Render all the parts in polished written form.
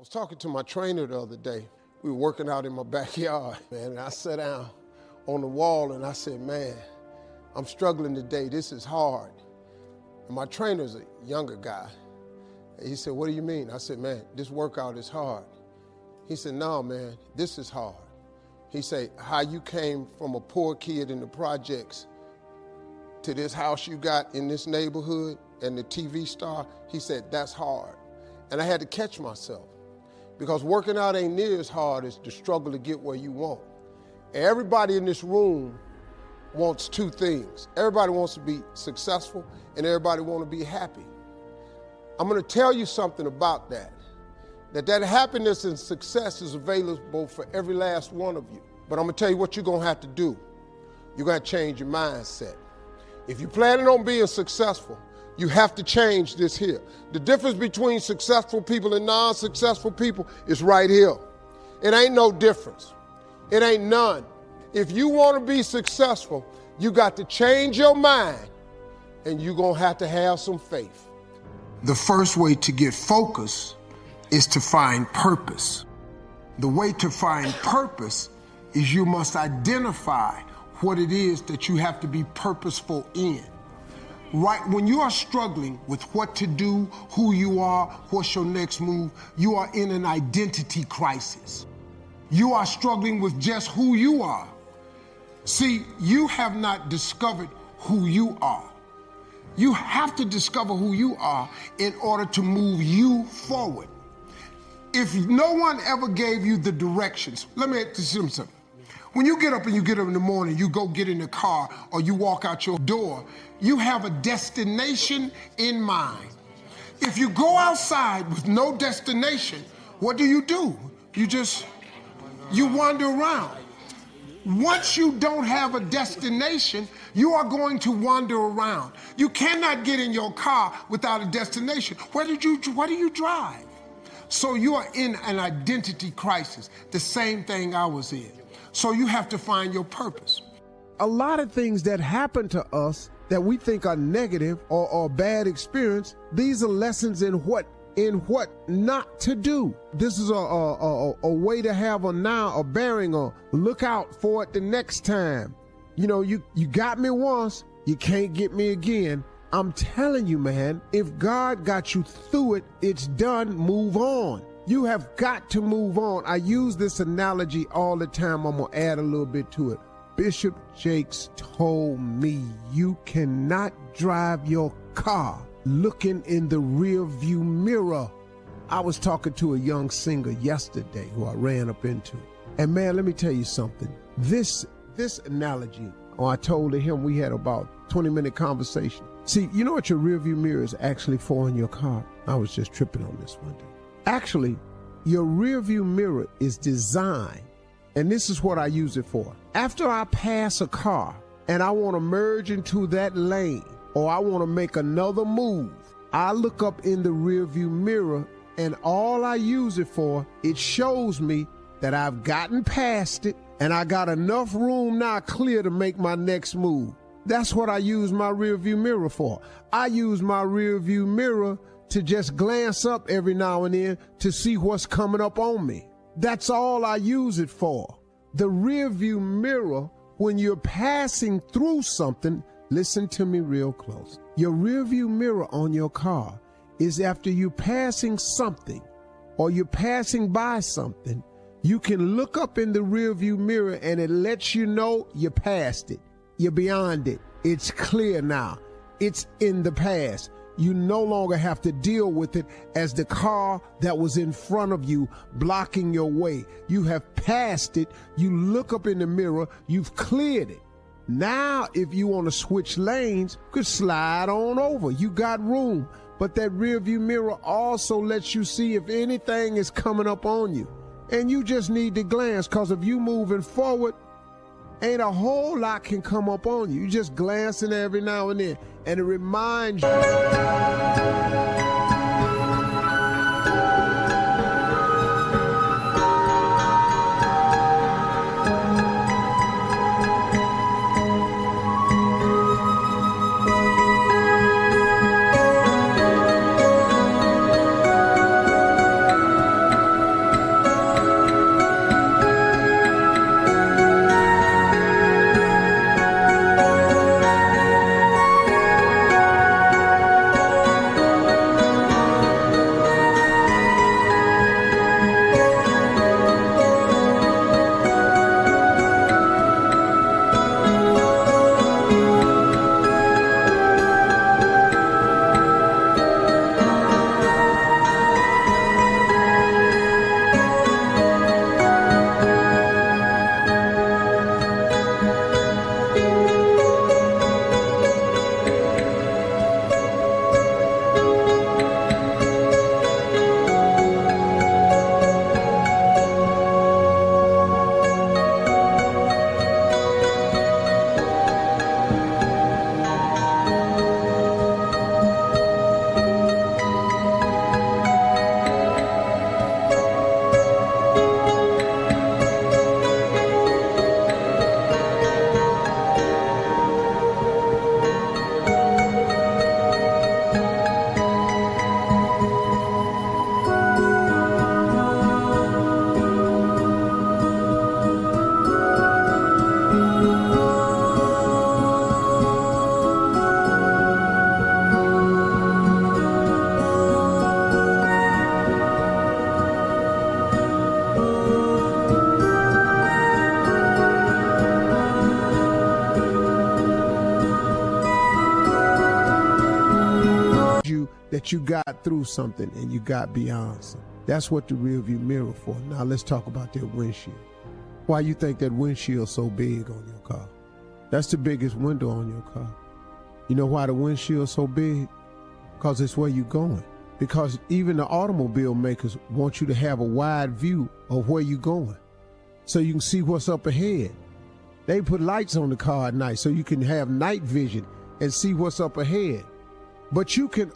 was talking to my trainer the other day. We were working out in my backyard, man, and I sat down on the wall and I said, man, I'm struggling today. This is hard. And my trainer's a younger guy. And he said, what do you mean? I said, man, this workout is hard. He said, no, man, this is hard. He said, how you came from a poor kid in the projects to this house you got in this neighborhood and the TV star, he said, that's hard. And I had to catch myself because working out ain't near as hard as the struggle to get where you want. Everybody in this room wants two things. Everybody wants to be successful and everybody wants to be happy. I'm gonna tell you something about that happiness and success is available for every last one of you. But I'm gonna tell you what you're gonna have to do. You're gonna change your mindset. If you're planning on being successful, you have to change this here. The difference between successful people and non-successful people is right here. It ain't no difference. It ain't none. If you want to be successful, you got to change your mind and you're going to have some faith. The first way to get focus is to find purpose. The way to find purpose is you must identify what it is that you have to be purposeful in. Right when you are struggling with what to do, who you are, what's your next move, you are in an identity crisis. You are struggling with just who you are. See, you have not discovered who you are. You have to discover who you are in order to move you forward. If no one ever gave you the directions, let me ask you something. When you get up in the morning, you go get in the car or you walk out your door, you have a destination in mind. If you go outside with no destination, what do? You wander around. Once you don't have a destination, you are going to wander around. You cannot get in your car without a destination. What do you drive? So you are in an identity crisis, the same thing I was in. So you have to find your purpose. A lot of things that happen to us that we think are negative or bad experience, these are lessons in what not to do. This is a way to have a bearing or look out for it the next time. You know, you got me once, you can't get me again. I'm telling you, man, if God got you through it, it's done, move on. You have got to move on. I use this analogy all the time. I'm gonna add a little bit to it. Bishop Jakes told me you cannot drive your car looking in the rear view mirror. I was talking to a young singer yesterday who I ran up into. And man, let me tell you something. This analogy, I told him, we had about 20-minute conversation. See, you know what your rear view mirror is actually for in your car? I was just tripping on this one day. Actually, your rear view mirror is designed, and this is what I use it for. After I pass a car and I want to merge into that lane, or I want to make another move, I look up in the rear view mirror, and all I use it for, it shows me that I've gotten past it and I got enough room now clear to make my next move. That's what I use my rear view mirror for. I use my rear view mirror to just glance up every now and then to see what's coming up on me. That's all I use it for. The rear view mirror, when you're passing through something, listen to me real close. Your rear view mirror on your car is after you're passing something or you're passing by something, you can look up in the rear view mirror and it lets you know you're past it. You're beyond it. It's clear now. It's in the past. You no longer have to deal with it as the car that was in front of you blocking your way. You have passed it. You look up in the mirror. You've cleared it. Now, if you want to switch lanes, you could slide on over. You got room. But that rear view mirror also lets you see if anything is coming up on you. And you just need to glance, because if you moving forward, ain't a whole lot can come up on you. You just glancing every now and then. And it reminds you. that you got through something and you got beyond something. That's what the rearview mirror for. Now let's talk about that windshield. Why you think that windshield's so big on your car? That's the biggest window on your car. You know why the windshield's so big? Because it's where you're going. Because even the automobile makers want you to have a wide view of where you're going so you can see what's up ahead. They put lights on the car at night so you can have night vision and see what's up ahead. But you can,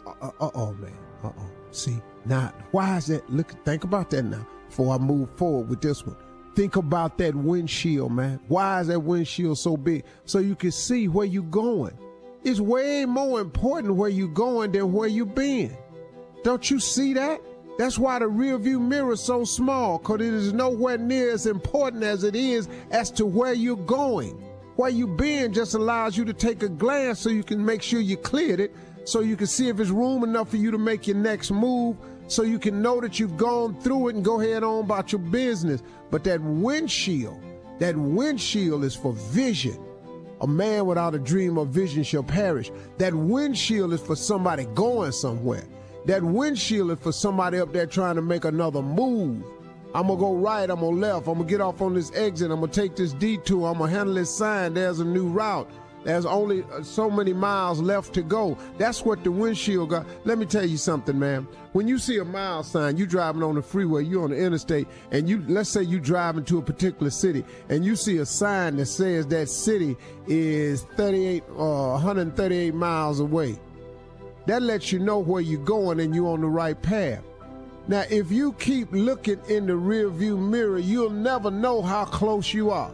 See, now, why is that? Look, think about that now before I move forward with this one. Think about that windshield, man. Why is that windshield so big? So you can see where you're going. It's way more important where you're going than where you've been. Don't you see that? That's why the rear view mirror is so small, because it is nowhere near as important as it is as to where you're going. Where you've been just allows you to take a glance so you can make sure you cleared it, so you can see if it's room enough for you to make your next move, so you can know that you've gone through it and go ahead on about your business. But that windshield is for vision. A man without a dream or vision shall perish. That windshield is for somebody going somewhere. That windshield is for somebody up there trying to make another move. I'm going to go right, I'm going to left, I'm going to get off on this exit, I'm going to take this detour, I'm going to handle this sign, there's a new route. There's only so many miles left to go. That's what the windshield got. Let me tell you something, man. When you see a mile sign, you driving on the freeway, you're on the interstate, and let's say you driving to a particular city, and you see a sign that says that city is 138 miles away. That lets you know where you're going and you're on the right path. Now, if you keep looking in the rear view mirror, you'll never know how close you are.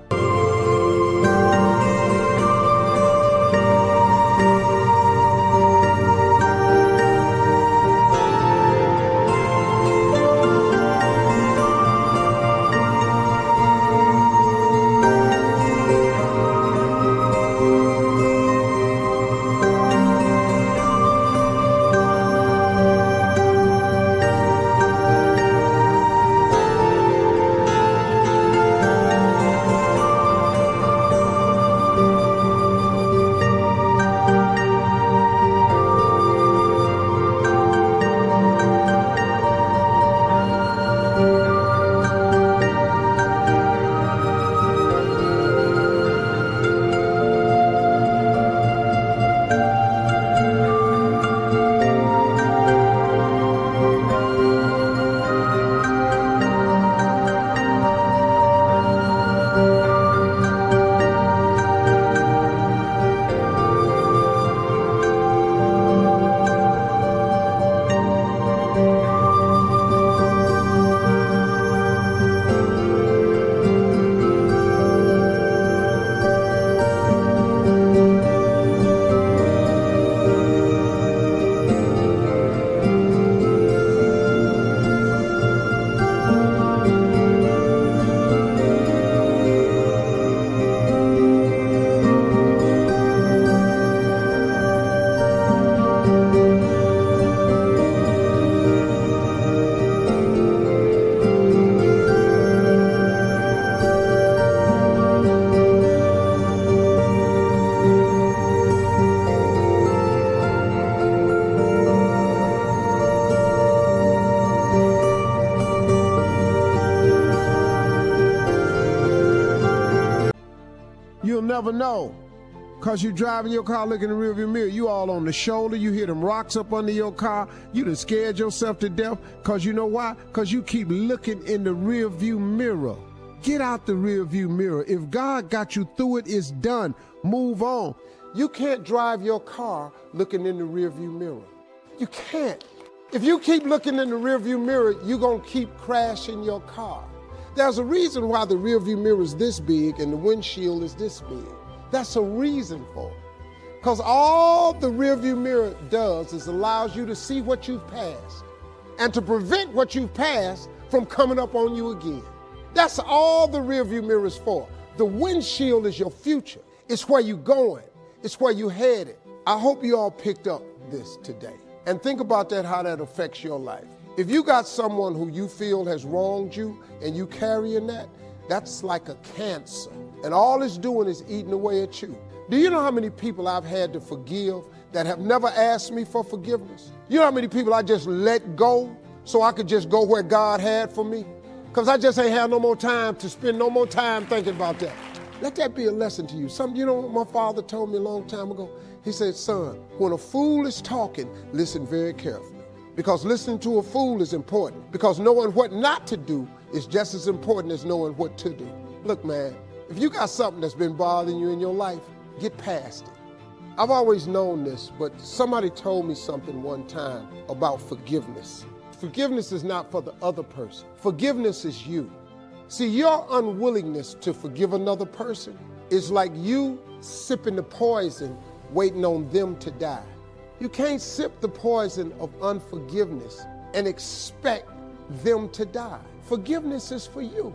You'll never know, because you're driving your car looking in the rearview mirror. You all on the shoulder. You hear them rocks up under your car. You done scared yourself to death, because you know why? Because you keep looking in the rearview mirror. Get out the rearview mirror. If God got you through it, it's done. Move on. You can't drive your car looking in the rearview mirror. You can't. If you keep looking in the rearview mirror, you're going to keep crashing your car. There's a reason why the rearview mirror is this big and the windshield is this big. That's a reason for it. Because all the rearview mirror does is allows you to see what you've passed and to prevent what you've passed from coming up on you again. That's all the rearview mirror is for. The windshield is your future. It's where you're going. It's where you're headed. I hope you all picked up this today. And think about that, how that affects your life. If you got someone who you feel has wronged you and you carrying that, that's like a cancer. And all it's doing is eating away at you. Do you know how many people I've had to forgive that have never asked me for forgiveness? You know how many people I just let go so I could just go where God had for me? Because I just ain't have no more time to spend no more time thinking about that. Let that be a lesson to you. You know what my father told me a long time ago? He said, son, when a fool is talking, listen very carefully. Because listening to a fool is important. Because knowing what not to do is just as important as knowing what to do. Look, man, if you got something that's been bothering you in your life, get past it. I've always known this, but somebody told me something one time about forgiveness. Forgiveness is not for the other person. Forgiveness is you. See, your unwillingness to forgive another person is like you sipping the poison, waiting on them to die. You can't sip the poison of unforgiveness and expect them to die. Forgiveness is for you.